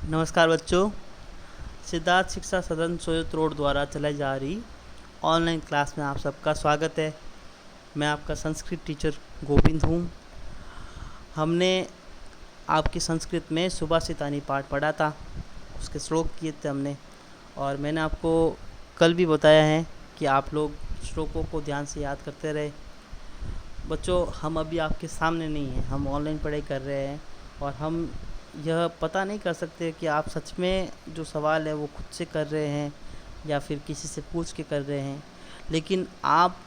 नमस्कार बच्चों। सिद्धार्थ शिक्षा सदन सोयत रोड द्वारा चलाई जा रही ऑनलाइन क्लास में आप सबका स्वागत है। मैं आपका संस्कृत टीचर गोविंद हूँ। हमने आपकी संस्कृत में सुभाषितानी पाठ पढ़ा था, उसके श्लोक किए थे हमने, और मैंने आपको कल भी बताया है कि आप लोग श्लोकों को ध्यान से याद करते रहे। बच्चों, हम अभी आपके सामने नहीं हैं, हम ऑनलाइन पढ़ाई कर रहे हैं और हम यह पता नहीं कर सकते कि आप सच में जो सवाल है वो खुद से कर रहे हैं या फिर किसी से पूछ के कर रहे हैं। लेकिन आप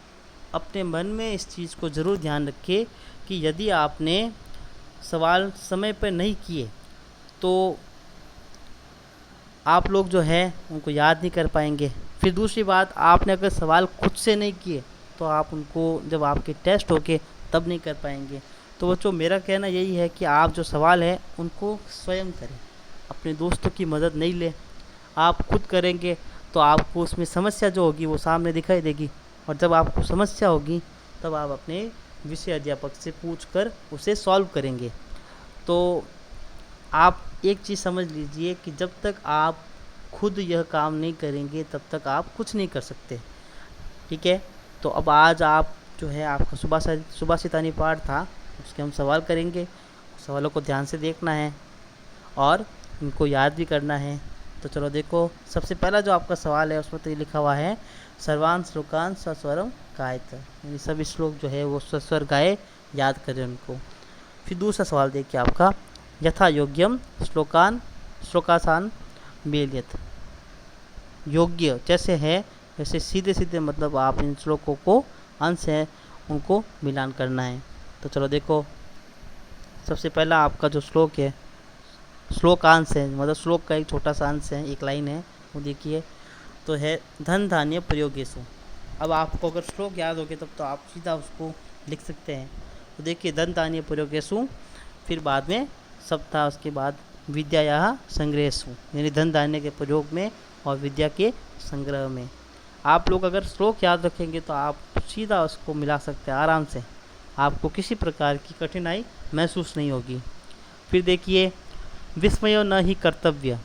अपने मन में इस चीज़ को ज़रूर ध्यान रखिए कि यदि आपने सवाल समय पर नहीं किए तो आप लोग जो है उनको याद नहीं कर पाएंगे। फिर दूसरी बात, आपने अगर सवाल खुद से नहीं किए तो आप उनको जब आपके टेस्ट होके तब नहीं कर पाएंगे। तो बच्चों, मेरा कहना यही है कि आप जो सवाल है उनको स्वयं करें, अपने दोस्तों की मदद नहीं लें। आप खुद करेंगे तो आपको उसमें समस्या जो होगी वो सामने दिखाई देगी, और जब आपको समस्या होगी तब आप अपने विषय अध्यापक से पूछकर उसे सॉल्व करेंगे। तो आप एक चीज़ समझ लीजिए कि जब तक आप खुद यह काम नहीं करेंगे तब तक आप कुछ नहीं कर सकते। ठीक है, तो अब आज आप जो है आपका सुभाषितानी पाठ था, उसके हम सवाल करेंगे। सवालों को ध्यान से देखना है और इनको याद भी करना है। तो चलो देखो, सबसे पहला जो आपका सवाल है उसमें तो ये लिखा हुआ है सर्वान श्लोकान सस्वरम गायत, यानी सभी श्लोक जो है वो सस्वर गाए, याद करें उनको। फिर दूसरा सवाल देखिए आपका, यथा योग्यम श्लोकासान मेलियत। योग्य जैसे है वैसे सीधे सीधे मतलब आप इन श्लोकों को अंश है उनको मिलान करना है। तो चलो देखो, सबसे पहला आपका जो श्लोक है, श्लोकांश है, मतलब श्लोक का एक छोटा सा अंश है, एक लाइन है, वो देखिए। तो है धन धान्य प्रयोगेशु। अब आपको अगर श्लोक याद हो गया तब तो आप सीधा उसको लिख सकते हैं। तो देखिए, धन धान्य प्रयोगेशु, फिर बाद में सब था, उसके बाद विद्या संग्रहेशु, यानी धन धान्य के प्रयोग में और विद्या के संग्रह में। आप लोग अगर श्लोक याद रखेंगे तो आप सीधा उसको मिला सकते हैं आराम से, आपको किसी प्रकार की कठिनाई महसूस नहीं होगी। फिर देखिए, विस्मयो न ही कर्तव्य,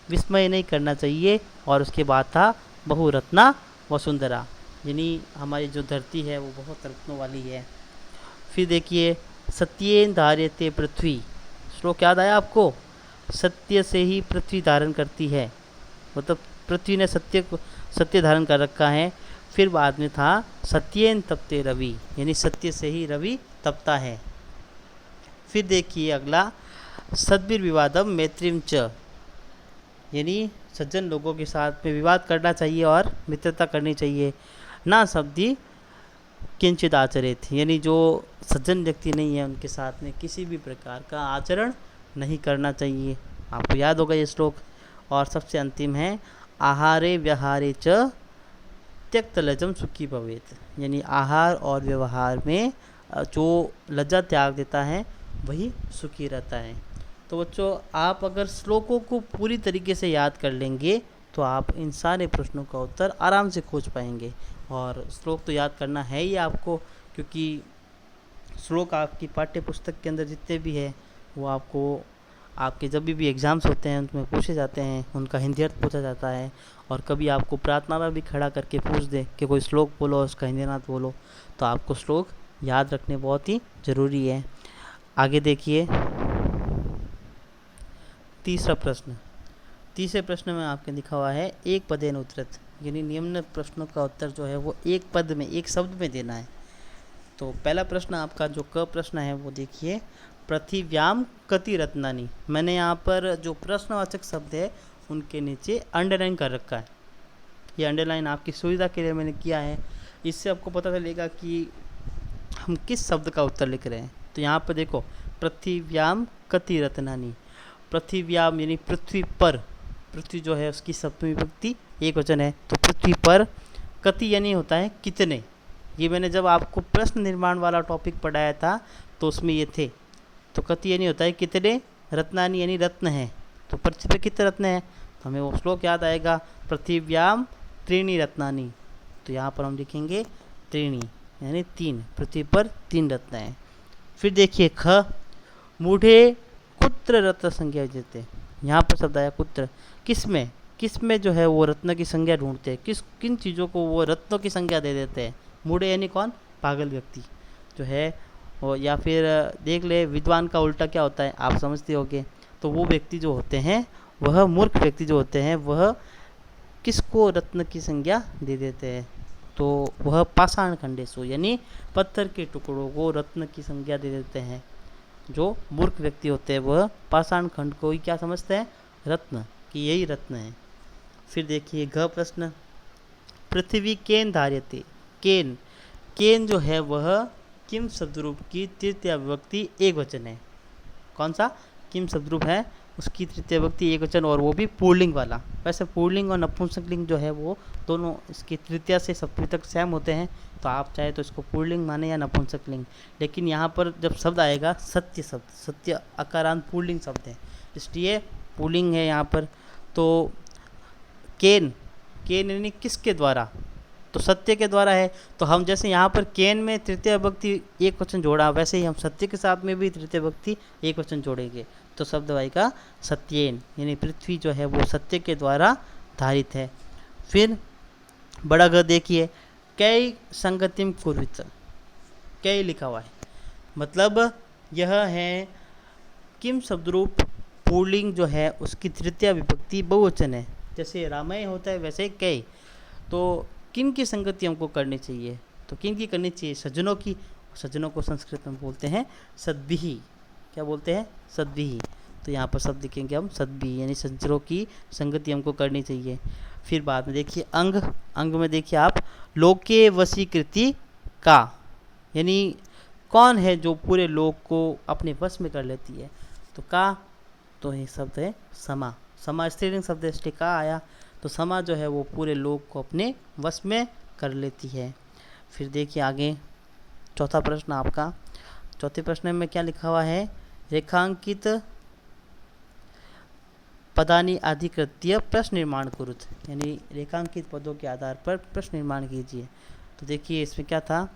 विस्मय नहीं करना चाहिए। और उसके बाद था बहुरत्ना वसुंधरा, यानी हमारी जो धरती है वो बहुत रत्नों वाली है। फिर देखिए, सत्येन धार्यते पृथ्वी, श्लोक याद आया आपको? सत्य से ही पृथ्वी धारण करती है, मतलब पृथ्वी ने सत्य धारण कर रखा है। फिर बाद में था सत्येन तपते रवि, यानी सत्य से ही रवि तपता है। फिर देखिए अगला, सद्भिर विवादम मैत्रीम च, यानी सज्जन लोगों के साथ में विवाद करना चाहिए और मित्रता करनी चाहिए। ना शब्दी किंचित आचरित, यानी जो सज्जन व्यक्ति नहीं है उनके साथ में किसी भी प्रकार का आचरण नहीं करना चाहिए। आपको याद होगा ये श्लोक। और सबसे अंतिम है, आहारे व्यवहारे च त्यक्त लज्जम सुखी भवेत, यानी आहार और व्यवहार में जो लज्जा त्याग देता है वही सुखी रहता है। तो बच्चों, आप अगर श्लोकों को पूरी तरीके से याद कर लेंगे तो आप इन सारे प्रश्नों का उत्तर आराम से खोज पाएंगे। और श्लोक तो याद करना है ही आपको, क्योंकि श्लोक आपकी पाठ्य पुस्तक के अंदर जितने भी है वो आपको आपके जब भी एग्ज़ाम्स होते हैं उनमें पूछे जाते हैं, उनका हिंदी अर्थ पूछा जाता है। और कभी आपको प्रार्थना में भी खड़ा करके पूछ दे कि कोई श्लोक बोलो, उसका हिंदी अर्थ बोलो, तो आपको श्लोक याद रखने बहुत ही ज़रूरी है। आगे देखिए, तीसरा प्रश्न। तीसरे प्रश्न में आपके लिखा हुआ है एक पदेन उत्तरत, यानी निम्न प्रश्नों का उत्तर जो है वो एक पद में, एक शब्द में देना है। तो पहला प्रश्न आपका जो क प्रश्न है वो देखिए, पृथिव्याम कति रत्नानि। मैंने यहाँ पर जो प्रश्नवाचक शब्द है उनके नीचे अंडरलाइन कर रखा है। ये अंडरलाइन आपकी सुविधा के लिए मैंने किया है, इससे आपको पता चलेगा कि हम किस शब्द का उत्तर लिख रहे हैं। तो यहाँ पर देखो, पृथिव्याम कति रत्नानि, पृथिव्याम यानी पृथ्वी पर, पृथ्वी जो है उसकी सप्तमी विभक्ति एक वचन है। तो पृथ्वी पर, कति यानी होता है कितने। ये मैंने जब आपको प्रश्न निर्माण वाला टॉपिक पढ़ाया था तो उसमें ये थे। तो कति यानी होता है कितने, रत्नानि यानी रत्न है। तो पृथ्वी पर कितने रत्न हैं, तो हमें वो श्लोक याद आएगा, पृथिव्याम त्रीणि रत्नानि। तो यहाँ पर हम लिखेंगे त्रीणि यानी तीन, पृथ्वी पर तीन रत्न हैं। फिर देखिए ख, मूढ़े कुत्र रत्न संज्ञा विद्यते, यहाँ पर शब्द आया कुत्र। किस में जो है वो रत्न की संज्ञा ढूंढते हैं, किन चीज़ों को वो रत्नों की संज्ञा दे देते हैं। मूढ़ यानी कौन, पागल व्यक्ति जो है वो, या फिर देख ले विद्वान का उल्टा क्या होता है आप समझते होगे। तो वो व्यक्ति जो होते हैं, वह मूर्ख व्यक्ति जो होते हैं, वह किसको रत्न की संज्ञा दे देते हैं। तो वह पाषाण खंडेशु यानी पत्थर के टुकड़ों को रत्न की संज्ञा दे देते हैं। जो मूर्ख व्यक्ति होते हैं वह पाषाण खंड को ही क्या समझते हैं, रत्न, कि यही रत्न है। फिर देखिए घ प्रश्न, पृथ्वी केन धार्यते। केन, केन जो है वह किम शब्दरूप की तृतीय विभक्ति एक वचन है। कौन सा किम शब्दरूप है, उसकी तृतीय विभक्ति एक वचन, और वो भी पुल्लिंग वाला। वैसे पुल्लिंग और नपुंसकलिंग जो है वो दोनों इसकी तृतीया से सप्तमी तक सेम होते हैं, तो आप चाहे तो इसको पुल्लिंग माने या नपुंसकलिंग। लेकिन यहाँ पर जब शब्द आएगा सत्य शब्द, सत्य अकारांत पुल्लिंग शब्द है, इसलिए पुल्लिंग है यहाँ पर। तो केन, केन यानी किसके द्वारा, तो सत्य के द्वारा है। तो हम जैसे यहाँ पर केन में तृतीय विभक्ति एक वचन जोड़ा, वैसे ही हम सत्य के साथ में भी तृतीय विभक्ति एक वचन जोड़ेंगे, तो शब्द आएगा सत्येन, यानी पृथ्वी जो है वो सत्य के द्वारा धारित है। फिर बड़ा ग देखिए, कई संगतिम कुर्वित, कई लिखा हुआ है, मतलब यह है किम शब्दरूप पुल्लिंग जो है उसकी तृतीय विभक्ति बहुवचन है। जैसे रामय होता है वैसे कई। तो किन की संगति हमको करनी चाहिए, तो किन की करनी चाहिए, सज्जनों की। सज्जनों को संस्कृत में बोलते हैं सद्भिः, क्या बोलते हैं, सद्भिः। तो यहाँ पर शब्द लिखेंगे हम सद्भिः, यानी सज्जनों की संगति हमको करनी चाहिए। फिर बाद में देखिए अंग, अंग में देखिए आप, लोके वशीकृति का, यानी कौन है जो पूरे लोक को अपने वश में कर लेती है। तो का, तो ये शब्द है समा, समा स्त्रीलिंग शब्द है इसलिए का आया। तो समा जो है वो पूरे लोक को अपने वश में कर लेती है। फिर देखिए आगे चौथा प्रश्न आपका, चौथे प्रश्न में क्या लिखा हुआ है, रेखांकित पदानि अधिकृत्य प्रश्न निर्माण कुरुत, यानी रेखांकित पदों के आधार पर प्रश्न निर्माण कीजिए। तो देखिए इसमें क्या था,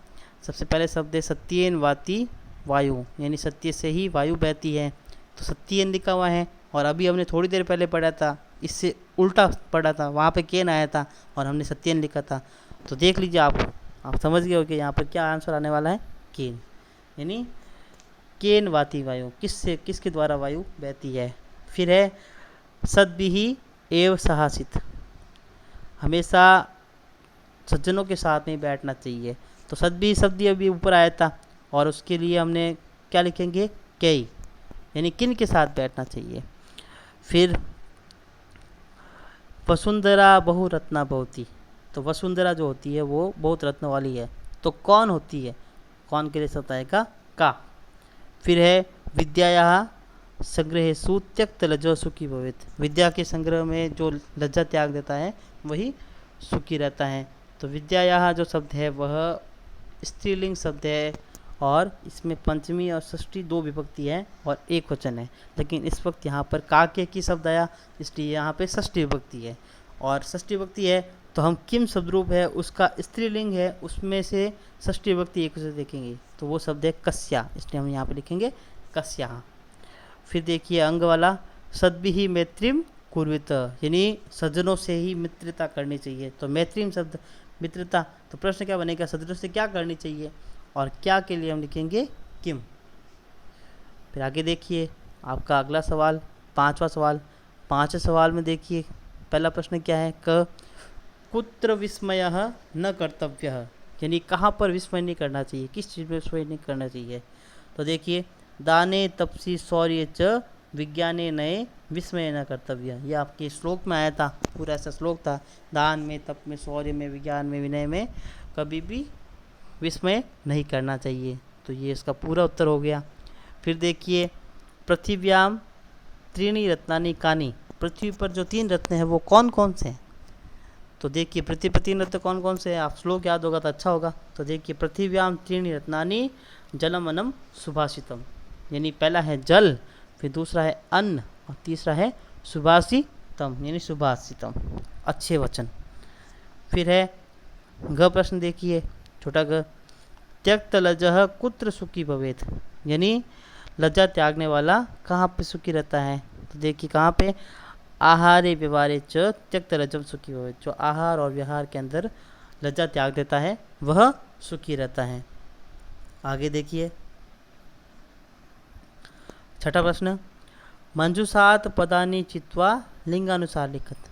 सबसे पहले शब्द है सत्येन वाति वायु, यानी सत्य से ही वायु बहती है। तो सत्येन लिखा हुआ है, और अभी हमने थोड़ी देर पहले पढ़ा था, इससे उल्टा पढ़ा था, वहाँ पे केन आया था और हमने सत्येन लिखा था। तो देख लीजिए आप समझ गए हो कि यहाँ पर क्या आंसर आने वाला है, केन, यानी केन वाति वायु, किससे, किसके द्वारा वायु बहती है। फिर है सद्भिः एव सहासित, हमेशा सज्जनों के साथ में बैठना चाहिए। तो सद्भिः शब्द अभी ऊपर आया था, और उसके लिए हमने क्या लिखेंगे, कई, यानी किन के साथ बैठना चाहिए। फिर वसुंधरा बहुरत्ना भवति, तो वसुंधरा जो होती है वो बहुत रत्न वाली है। तो कौन होती है, कौन के लिए शब्द आएगा का। फिर है विद्यायाः संग्रहेषु त्यक्त लज्जो सुखी भवेत्, विद्या के संग्रह में जो लज्जा त्याग देता है वही सुखी रहता है। तो विद्यायाः जो शब्द है वह स्त्रीलिंग शब्द है, और इसमें पंचमी और षष्ठी दो विभक्ति है और एक वचन है। लेकिन इस वक्त यहाँ पर काके की शब्द आया, इसलिए यहाँ पे षष्ठी विभक्ति है। और षष्ठी विभक्ति है तो हम किम शब्दरूप है उसका स्त्रीलिंग है, उसमें से षष्ठी विभक्ति एक वचन देखेंगे, तो वो शब्द है कस्या, इसलिए हम यहाँ पे लिखेंगे कस्या। फिर देखिए अंग वाला, सद्भिः मैत्रीम कुर्वित, यानी सज्जनों से ही मित्रता करनी चाहिए। तो मैत्रीम शब्द मित्रता, तो प्रश्न क्या बनेगा, सज्जनों से क्या करनी चाहिए, और क्या के लिए हम लिखेंगे किम। फिर आगे देखिए आपका अगला सवाल, पांचवा सवाल। पांचवें सवाल में देखिए पहला प्रश्न क्या है, क कुत्र विस्मयः न कर्तव्यः, यानी कहाँ पर विस्मय नहीं करना चाहिए, किस चीज़ में विस्मय नहीं करना चाहिए। तो देखिए दाने तपसी शौर्य च विज्ञाने नए विस्मय न कर्तव्य, ये आपके श्लोक में आया था, पूरा ऐसा श्लोक था, दान में, तप में, शौर्य में, विज्ञान में, विनय में कभी भी विस्मय नहीं करना चाहिए। तो ये इसका पूरा उत्तर हो गया। फिर देखिए पृथिव्याम त्रीणि रत्नानि कानि, पृथ्वी पर जो तीन रत्न हैं वो कौन कौन से हैं। तो देखिए पृथ्वी पर तीन रत्न कौन कौन से हैं, आप श्लोक याद होगा तो अच्छा होगा। तो देखिए पृथिव्याम त्रीणि रत्नानि जलम अनम सुभाषितम, यानी पहला है जल, फिर दूसरा है अन्न, और तीसरा है सुभाषितम, यानी सुभाषितम, अच्छे वचन। फिर है घ प्रश्न देखिए छोटा ग, त्यक्त लज्जः कुत्र सुखी भवेत्, यानी लज्जा त्यागने वाला कहाँ पे सुखी रहता है। तो देखिए कहाँ पे, आहारे व्यवहारे च त्यक्त रजम सुखी हो, जो आहार और व्यवहार के अंदर लज्जा त्याग देता है वह सुखी रहता है। आगे देखिए छठा प्रश्न, मंजूषात पदानी चित्वा लिंगानुसार लिखत।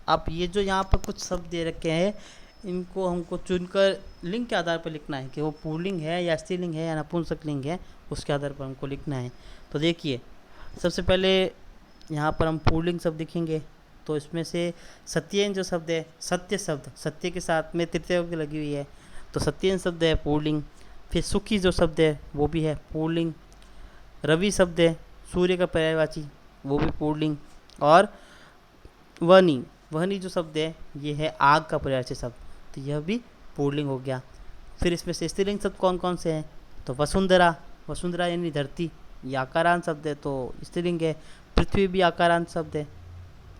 अब ये जो यहाँ पर कुछ शब्द दे रखे हैं, इनको हमको चुनकर लिंग के आधार पर लिखना है कि वो पुल्लिंग है या स्त्रीलिंग है या नपुंसकलिंग है, उसके आधार पर हमको लिखना है। तो देखिए सबसे पहले यहाँ पर हम पुल्लिंग शब्द लिखेंगे, तो इसमें से सत्येन जो शब्द है, सत्य शब्द, सत्य के साथ में तृतीय विभक्ति लगी हुई है, तो सत्येन शब्द है पुल्लिंग। फिर सुखी जो शब्द है वो भी है पुल्लिंग। रवि शब्द है सूर्य का पर्यायवाची, वो भी पुल्लिंग। और वनी, वहनी जो शब्द है ये है आग का पर्यायवाची शब्द, तो यह भी पुल्लिंग हो गया। फिर इसमें से स्त्रीलिंग शब्द कौन कौन से हैं, तो वसुंधरा, वसुंधरा यानी धरती, ये आकारांत शब्द है तो स्त्रीलिंग है। पृथ्वी भी आकारांत शब्द है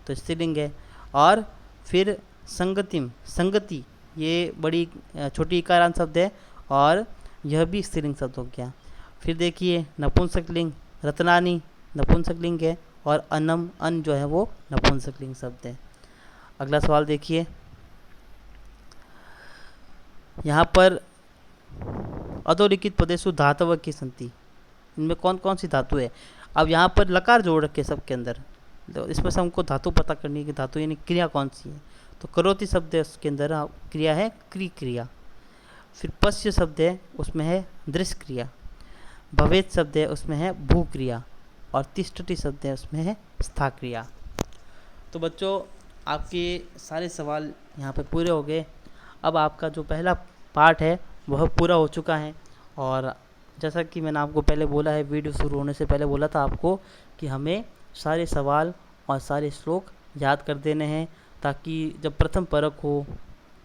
तो स्त्रीलिंग है। और फिर संगतिम, संगति, ये बड़ी छोटी इकारांत शब्द है और यह भी स्त्रीलिंग शब्द हो गया। फिर देखिए नपुंसकलिंग, रत्नानी नपुंसकलिंग है और अनम, अन जो है वो नपुंसकलिंग शब्द है। अगला सवाल देखिए, यहाँ पर अधोलिखित पदेषु धातव की संति, इनमें कौन कौन सी धातु है। अब यहाँ पर लकार जोड़ रखे सबके अंदर, तो इसमें से हमको धातु पता करनी है कि धातु यानी क्रिया कौन सी है। तो करोति शब्द है उसके अंदर क्रिया है क्रिया। फिर पश्य शब्द है उसमें है दृश्य क्रिया। भवेत शब्द है उसमें है भू क्रिया। और तिष्ठति शब्द है उसमें है स्था क्रिया। तो बच्चों आपके सारे सवाल यहाँ पे पूरे हो गए। अब आपका जो पहला पार्ट है वह पूरा हो चुका है। और जैसा कि मैंने आपको पहले बोला है, वीडियो शुरू होने से पहले बोला था आपको कि हमें सारे सवाल और सारे श्लोक याद कर देने हैं, ताकि जब प्रथम परख हो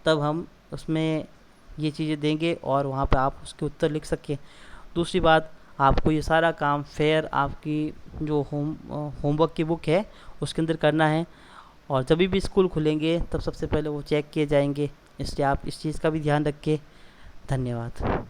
तब हम उसमें ये चीज़ें देंगे और वहाँ पे आप उसके उत्तर लिख सकें। दूसरी बात, आपको ये सारा काम फेयर आपकी जो होमवर्क की बुक है उसके अंदर करना है। और जब भी स्कूल खुलेंगे तब सबसे पहले वो चेक किए जाएंगे, इसलिए आप इस चीज़ का भी ध्यान रखें। धन्यवाद।